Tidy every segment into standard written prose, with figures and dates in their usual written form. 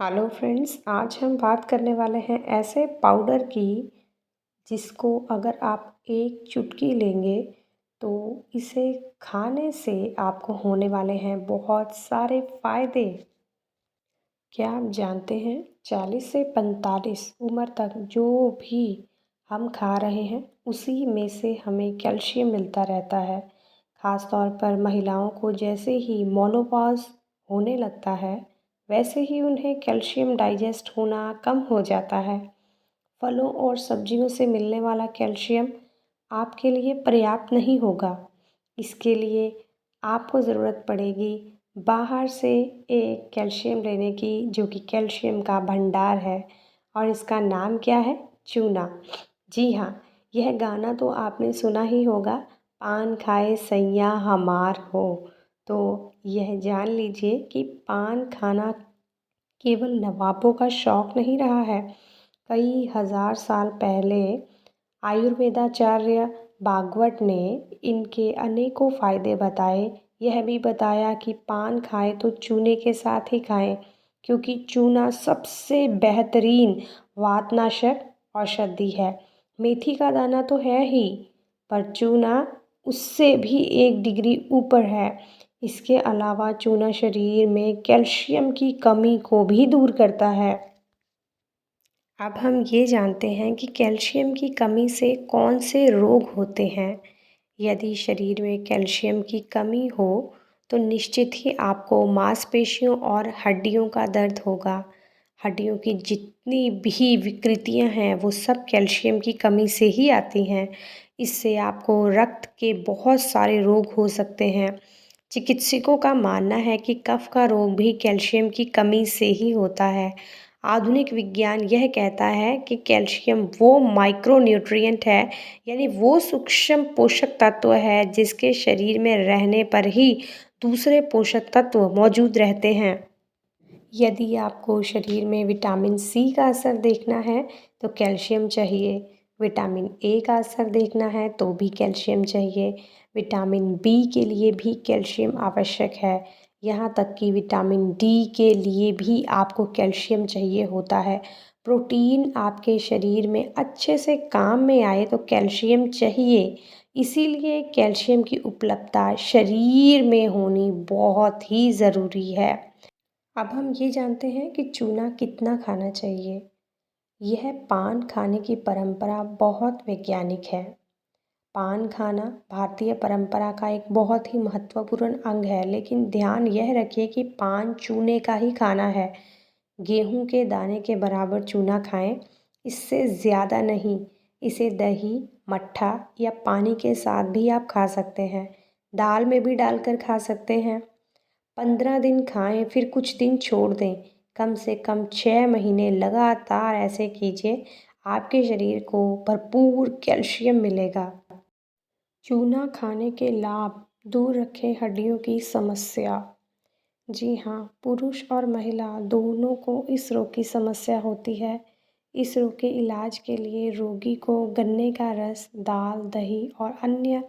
Hello friends, आज हम बात करने वाले हैं ऐसे पाउडर की जिसको अगर आप एक चुटकी लेंगे तो इसे खाने से आपको होने वाले हैं बहुत सारे फ़ायदे। क्या आप जानते हैं 40 से 45 उम्र तक जो भी हम खा रहे हैं उसी में से हमें कैल्शियम मिलता रहता है। ख़ास तौर पर महिलाओं को जैसे ही मेनोपॉज़ होने लगता है वैसे ही उन्हें कैल्शियम डाइजेस्ट होना कम हो जाता है। फलों और सब्जियों से मिलने वाला कैल्शियम आपके लिए पर्याप्त नहीं होगा। इसके लिए आपको ज़रूरत पड़ेगी बाहर से एक कैल्शियम लेने की, जो कि कैल्शियम का भंडार है और इसका नाम क्या है? चूना। जी हाँ, यह गाना तो आपने सुना ही होगा, पान खाए सैयाँ हमार हो। तो यह जान लीजिए कि पान खाना केवल नवाबों का शौक नहीं रहा है। कई हज़ार साल पहले आयुर्वेदाचार्य भागवत ने इनके अनेकों फ़ायदे बताए। यह भी बताया कि पान खाएं तो चूने के साथ ही खाएं, क्योंकि चूना सबसे बेहतरीन वातनाशक औषधि है। मेथी का दाना तो है ही, पर चूना उससे भी एक डिग्री ऊपर है। इसके अलावा चूना शरीर में कैल्शियम की कमी को भी दूर करता है। अब हम ये जानते हैं कि कैल्शियम की कमी से कौन से रोग होते हैं। यदि शरीर में कैल्शियम की कमी हो तो निश्चित ही आपको मांसपेशियों और हड्डियों का दर्द होगा। हड्डियों की जितनी भी विकृतियां हैं वो सब कैल्शियम की कमी से ही आती हैं। इससे आपको रक्त के बहुत सारे रोग हो सकते हैं। चिकित्सकों का मानना है कि कफ का रोग भी कैल्शियम की कमी से ही होता है। आधुनिक विज्ञान यह कहता है कि कैल्शियम वो माइक्रोन्यूट्रिएंट है, यानी वो सूक्ष्म पोषक तत्व है जिसके शरीर में रहने पर ही दूसरे पोषक तत्व मौजूद रहते हैं। यदि आपको शरीर में विटामिन सी का असर देखना है तो कैल्शियम चाहिए। विटामिन ए का असर देखना है तो भी कैल्शियम चाहिए। विटामिन बी के लिए भी कैल्शियम आवश्यक है। यहाँ तक कि विटामिन डी के लिए भी आपको कैल्शियम चाहिए होता है। प्रोटीन आपके शरीर में अच्छे से काम में आए तो कैल्शियम चाहिए। इसीलिए कैल्शियम की उपलब्धता शरीर में होनी बहुत ही ज़रूरी है। अब हम ये जानते हैं कि चूना कितना खाना चाहिए। यह पान खाने की परंपरा बहुत वैज्ञानिक है। पान खाना भारतीय परंपरा का एक बहुत ही महत्वपूर्ण अंग है, लेकिन ध्यान यह रखिए कि पान चूने का ही खाना है। गेहूं के दाने के बराबर चूना खाएं, इससे ज़्यादा नहीं। इसे दही, मट्ठा या पानी के साथ भी आप खा सकते हैं। दाल में भी डालकर खा सकते हैं। 15 दिन खाएं, फिर कुछ दिन छोड़ दें। कम से कम 6 महीने लगातार ऐसे कीजिए, आपके शरीर को भरपूर कैल्शियम मिलेगा। चूना खाने के लाभ। दूर रखें हड्डियों की समस्या। जी हाँ, पुरुष और महिला दोनों को इस रोग की समस्या होती है। इस रोग के इलाज के लिए रोगी को गन्ने का रस, दाल, दही और अन्य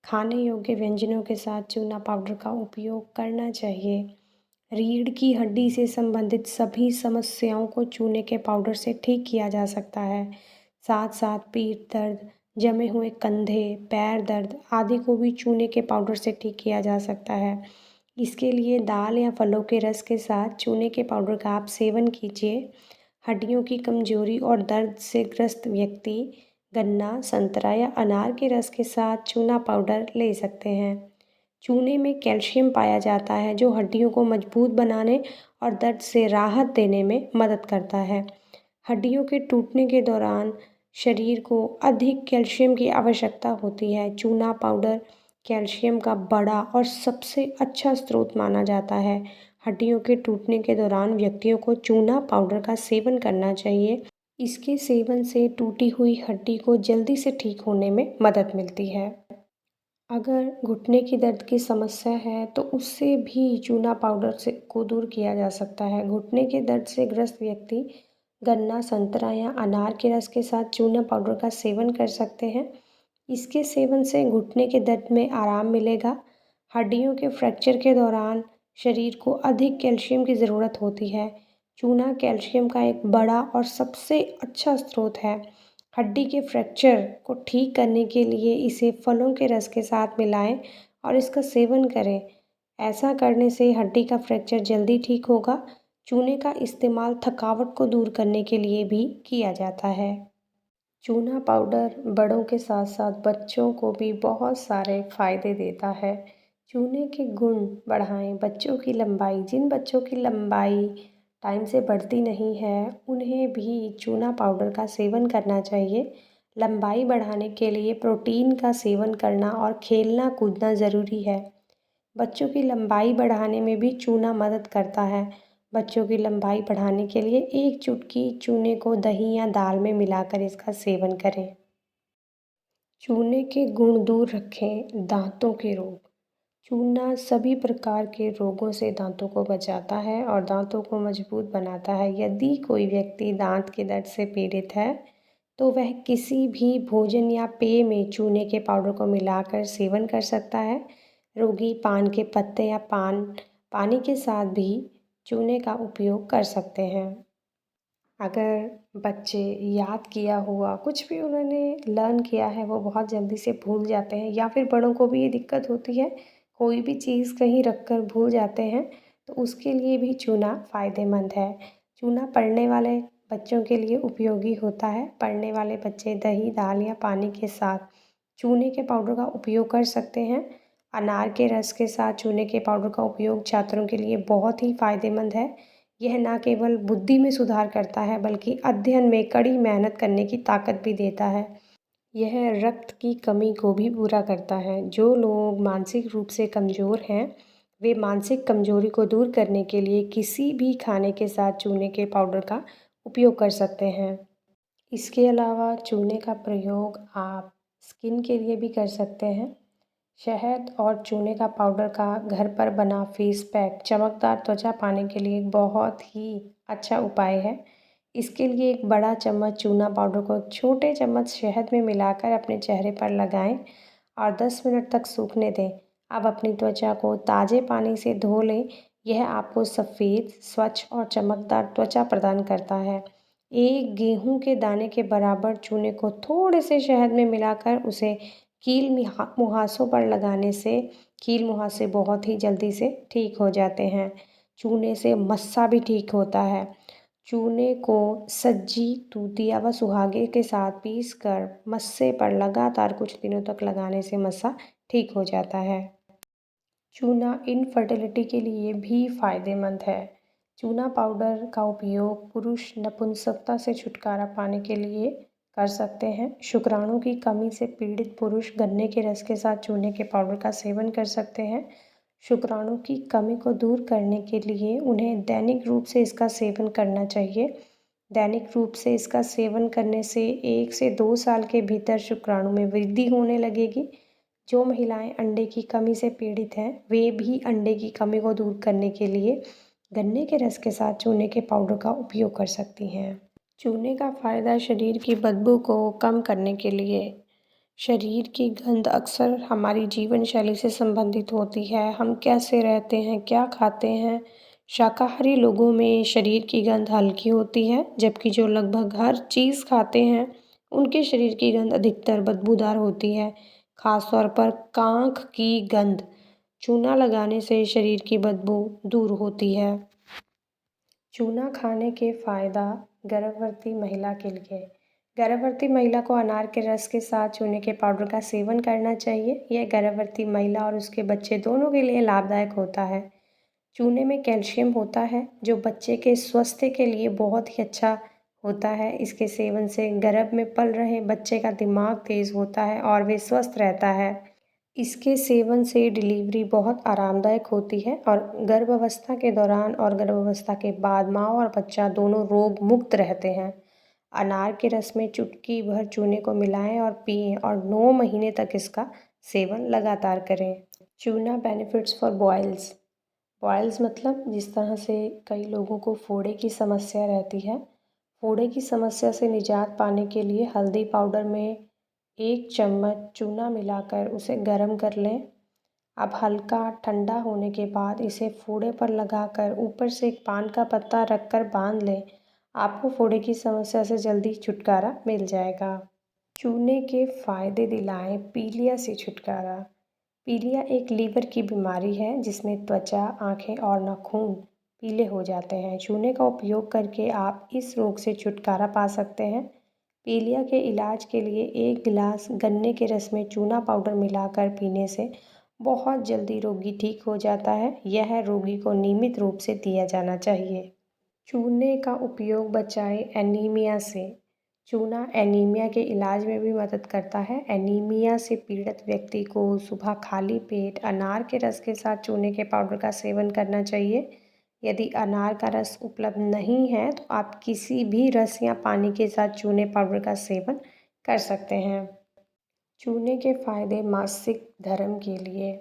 खाने योग्य व्यंजनों के साथ चूना पाउडर का उपयोग करना चाहिए। रीढ़ की हड्डी से संबंधित सभी समस्याओं को चूने के पाउडर से ठीक किया जा सकता है। साथ साथ पीठ दर्द, जमे हुए कंधे, पैर दर्द आदि को भी चूने के पाउडर से ठीक किया जा सकता है। इसके लिए दाल या फलों के रस के साथ चूने के पाउडर का आप सेवन कीजिए। हड्डियों की कमजोरी और दर्द से ग्रस्त व्यक्ति गन्ना, संतरा या अनार के रस के साथ चूना पाउडर ले सकते हैं। चूने में कैल्शियम पाया जाता है जो हड्डियों को मजबूत बनाने और दर्द से राहत देने में मदद करता है। हड्डियों के टूटने के दौरान शरीर को अधिक कैल्शियम की आवश्यकता होती है। चूना पाउडर कैल्शियम का बड़ा और सबसे अच्छा स्रोत माना जाता है। हड्डियों के टूटने के दौरान व्यक्तियों को चूना पाउडर का सेवन करना चाहिए। इसके सेवन से टूटी हुई हड्डी को जल्दी से ठीक होने में मदद मिलती है। अगर घुटने की दर्द की समस्या है तो उससे भी चूना पाउडर से को दूर किया जा सकता है। घुटने के दर्द से ग्रस्त व्यक्ति गन्ना, संतरा या अनार के रस के साथ चूना पाउडर का सेवन कर सकते हैं। इसके सेवन से घुटने के दर्द में आराम मिलेगा। हड्डियों के फ्रैक्चर के दौरान शरीर को अधिक कैल्शियम की ज़रूरत होती है। चूना कैल्शियम का एक बड़ा और सबसे अच्छा स्रोत है। हड्डी के फ्रैक्चर को ठीक करने के लिए इसे फलों के रस के साथ मिलाएं और इसका सेवन करें। ऐसा करने से हड्डी का फ्रैक्चर जल्दी ठीक होगा। चूने का इस्तेमाल थकावट को दूर करने के लिए भी किया जाता है। चूना पाउडर बड़ों के साथ साथ बच्चों को भी बहुत सारे फ़ायदे देता है। चूने के गुण बढ़ाएं बच्चों की लंबाई। जिन बच्चों की लंबाई टाइम से बढ़ती नहीं है उन्हें भी चूना पाउडर का सेवन करना चाहिए। लंबाई बढ़ाने के लिए प्रोटीन का सेवन करना और खेलना कूदना ज़रूरी है। बच्चों की लंबाई बढ़ाने में भी चूना मदद करता है। बच्चों की लंबाई बढ़ाने के लिए एक चुटकी चूने को दही या दाल में मिलाकर इसका सेवन करें। चूने के गुण दूर रखें दांतों के रोग। चूना सभी प्रकार के रोगों से दांतों को बचाता है और दांतों को मजबूत बनाता है। यदि कोई व्यक्ति दांत के दर्द से पीड़ित है तो वह किसी भी भोजन या पेय में चूने के पाउडर को मिलाकर सेवन कर सकता है। रोगी पान के पत्ते या पानी के साथ भी चूने का उपयोग कर सकते हैं। अगर बच्चे याद किया हुआ कुछ भी उन्होंने लर्न किया है वो बहुत जल्दी से भूल जाते हैं, या फिर बड़ों को भी ये दिक्कत होती है, कोई भी चीज़ कहीं रख कर भूल जाते हैं, तो उसके लिए भी चूना फ़ायदेमंद है। चूना पढ़ने वाले बच्चों के लिए उपयोगी होता है। पढ़ने वाले बच्चे दही, दाल या पानी के साथ चूने के पाउडर का उपयोग कर सकते हैं। अनार के रस के साथ चूने के पाउडर का उपयोग छात्रों के लिए बहुत ही फ़ायदेमंद है। यह न केवल बुद्धि में सुधार करता है बल्कि अध्ययन में कड़ी मेहनत करने की ताकत भी देता है। यह रक्त की कमी को भी पूरा करता है। जो लोग मानसिक रूप से कमज़ोर हैं वे मानसिक कमज़ोरी को दूर करने के लिए किसी भी खाने के साथ चूने के पाउडर का उपयोग कर सकते हैं। इसके अलावा चूने का प्रयोग आप स्किन के लिए भी कर सकते हैं। शहद और चूने का पाउडर का घर पर बना फेस पैक चमकदार त्वचा पाने के लिए एक बहुत ही अच्छा उपाय है। इसके लिए एक बड़ा चम्मच चूना पाउडर को छोटे चम्मच शहद में मिलाकर अपने चेहरे पर लगाएं और 10 मिनट तक सूखने दें। अब अपनी त्वचा को ताज़े पानी से धो लें। यह आपको सफ़ेद, स्वच्छ और चमकदार त्वचा प्रदान करता है। एक गेहूं के दाने के बराबर चूने को थोड़े से शहद में मिलाकर उसे मुहासों पर लगाने से कील मुहासे बहुत ही जल्दी से ठीक हो जाते हैं। चूने से मस्सा भी ठीक होता है। चूने को सज्जी, तूतिया व सुहागे के साथ पीसकर मस्से पर लगातार कुछ दिनों तक लगाने से मस्सा ठीक हो जाता है। चूना इनफर्टिलिटी के लिए भी फ़ायदेमंद है। चूना पाउडर का उपयोग पुरुष नपुंसकता से छुटकारा पाने के लिए कर सकते हैं। शुक्राणु की कमी से पीड़ित पुरुष गन्ने के रस के साथ चूने के पाउडर का सेवन कर सकते हैं। शुक्राणु की कमी को दूर करने के लिए उन्हें दैनिक रूप से इसका सेवन करना चाहिए। दैनिक रूप से इसका सेवन करने से 1 से 2 साल के भीतर शुक्राणु में वृद्धि होने लगेगी। जो महिलाएं अंडे की कमी से पीड़ित हैं वे भी अंडे की कमी को दूर करने के लिए गन्ने के रस के साथ चूने के पाउडर का उपयोग कर सकती हैं। चूने का फ़ायदा शरीर की बदबू को कम करने के लिए। शरीर की गंध अक्सर हमारी जीवन शैली से संबंधित होती है। हम कैसे रहते हैं, क्या खाते हैं। शाकाहारी लोगों में शरीर की गंध हल्की होती है, जबकि जो लगभग हर चीज़ खाते हैं उनके शरीर की गंध अधिकतर बदबूदार होती है। ख़ासतौर पर कांख की गंध। चूना लगाने से शरीर की बदबू दूर होती है। चूना खाने के फ़ायदा गर्भवती महिला के लिए। गर्भवती महिला को अनार के रस के साथ चूने के पाउडर का सेवन करना चाहिए। यह गर्भवती महिला और उसके बच्चे दोनों के लिए लाभदायक होता है। चूने में कैल्शियम होता है जो बच्चे के स्वास्थ्य के लिए बहुत ही अच्छा होता है। इसके सेवन से गर्भ में पल रहे बच्चे का दिमाग तेज़ होता है और वे स्वस्थ रहता है। इसके सेवन से डिलीवरी बहुत आरामदायक होती है और गर्भावस्था के दौरान और गर्भावस्था के बाद माँ और बच्चा दोनों रोग मुक्त रहते हैं। अनार के रस में चुटकी भर चूने को मिलाएं और पिएं और 9 महीने तक इसका सेवन लगातार करें। चूना बेनिफिट्स फॉर बॉयल्स। बॉयल्स मतलब जिस तरह से कई लोगों को फोड़े की समस्या रहती है। फोड़े की समस्या से निजात पाने के लिए हल्दी पाउडर में 1 चम्मच चूना मिलाकर उसे गर्म कर लें अब हल्का ठंडा होने के बाद इसे फोड़े पर लगाकर ऊपर से एक पान का पत्ता रखकर बांध लें। आपको फोड़े की समस्या से जल्दी छुटकारा मिल जाएगा। चूने के फायदे दिलाएं पीलिया से छुटकारा। पीलिया एक लीवर की बीमारी है जिसमें त्वचा, आँखें और नाखून पीले हो जाते हैं। चूने का उपयोग करके आप इस रोग से छुटकारा पा सकते हैं। पीलिया के इलाज के लिए 1 गिलास गन्ने के रस में चूना पाउडर मिलाकर पीने से बहुत जल्दी रोगी ठीक हो जाता है। यह रोगी को नियमित रूप से दिया जाना चाहिए। चूने का उपयोग बचाए एनीमिया से। चूना एनीमिया के इलाज में भी मदद करता है। एनीमिया से पीड़ित व्यक्ति को सुबह खाली पेट अनार के रस के साथ चूने के पाउडर का सेवन करना चाहिए। यदि अनार का रस उपलब्ध नहीं है तो आप किसी भी रस या पानी के साथ चूने पाउडर का सेवन कर सकते हैं। चूने के फायदे मासिक धर्म के लिए।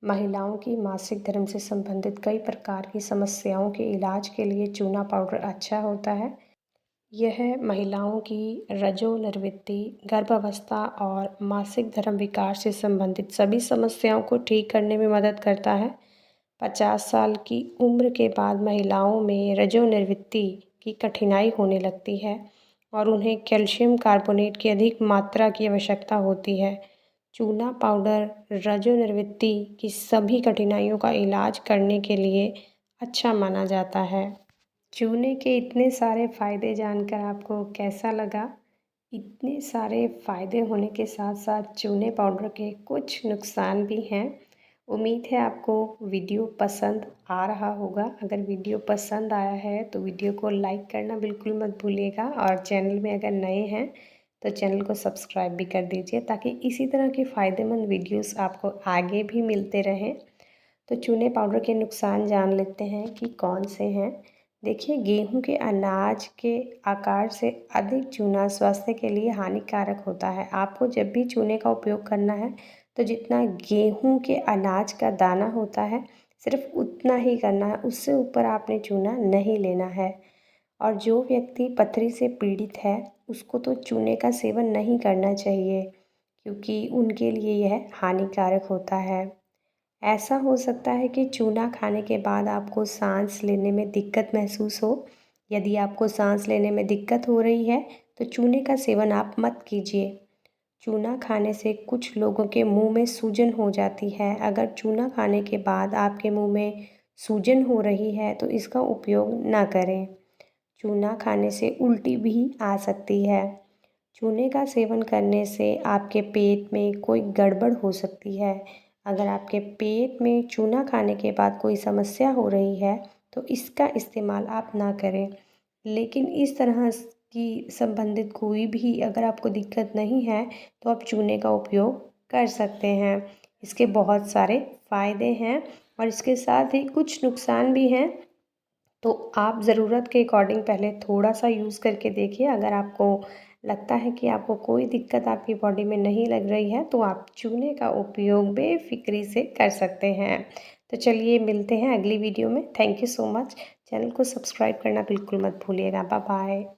महिलाओं की मासिक धर्म से संबंधित कई प्रकार की समस्याओं के इलाज के लिए चूना पाउडर अच्छा होता है। यह महिलाओं की रजोनिवृत्ति, गर्भावस्था और मासिक धर्म विकार से संबंधित सभी समस्याओं को ठीक करने में मदद करता है। 50 साल की उम्र के बाद महिलाओं में रजोनिवृत्ति की कठिनाई होने लगती है और उन्हें कैल्शियम कार्बोनेट की अधिक मात्रा की आवश्यकता होती है। चूना पाउडर रजोनिवृत्ति की सभी कठिनाइयों का इलाज करने के लिए अच्छा माना जाता है। चूने के इतने सारे फ़ायदे जानकर आपको कैसा लगा? इतने सारे फ़ायदे होने के साथ साथ चूने पाउडर के कुछ नुकसान भी हैं। उम्मीद है आपको वीडियो पसंद आ रहा होगा। अगर वीडियो पसंद आया है तो वीडियो को लाइक करना बिल्कुल मत भूलिएगा और चैनल में अगर नए हैं तो चैनल को सब्सक्राइब भी कर दीजिए ताकि इसी तरह के फ़ायदेमंद वीडियोस आपको आगे भी मिलते रहें। तो चूने पाउडर के नुकसान जान लेते हैं कि कौन से हैं। देखिए, गेहूं के अनाज के आकार से अधिक चूना स्वास्थ्य के लिए हानिकारक होता है। आपको जब भी चूने का उपयोग करना है तो जितना गेहूं के अनाज का दाना होता है सिर्फ उतना ही करना है, उससे ऊपर आपने चूना नहीं लेना है। और जो व्यक्ति पथरी से पीड़ित है उसको तो चूने का सेवन नहीं करना चाहिए क्योंकि उनके लिए यह हानिकारक होता है। ऐसा हो सकता है कि चूना खाने के बाद आपको सांस लेने में दिक्कत महसूस हो। यदि आपको सांस लेने में दिक्कत हो रही है तो चूने का सेवन आप मत कीजिए। चूना खाने से कुछ लोगों के मुंह में सूजन हो जाती है। अगर चूना खाने के बाद आपके मुंह में सूजन हो रही है तो इसका उपयोग ना करें। चूना खाने से उल्टी भी आ सकती है। चूने का सेवन करने से आपके पेट में कोई गड़बड़ हो सकती है। अगर आपके पेट में चूना खाने के बाद कोई समस्या हो रही है तो इसका इस्तेमाल आप ना करें। लेकिन इस तरह की संबंधित कोई भी अगर आपको दिक्कत नहीं है तो आप चूने का उपयोग कर सकते हैं। इसके बहुत सारे फ़ायदे हैं और इसके साथ ही कुछ नुकसान भी हैं। तो आप ज़रूरत के अकॉर्डिंग पहले थोड़ा सा यूज़ करके देखिए। अगर आपको लगता है कि आपको कोई दिक्कत आपकी बॉडी में नहीं लग रही है तो आप चूने का उपयोग बेफिक्री से कर सकते हैं। तो चलिए मिलते हैं अगली वीडियो में। Thank you so much. Channel को सब्सक्राइब करना बिल्कुल मत भूलिएगा। Bye bye.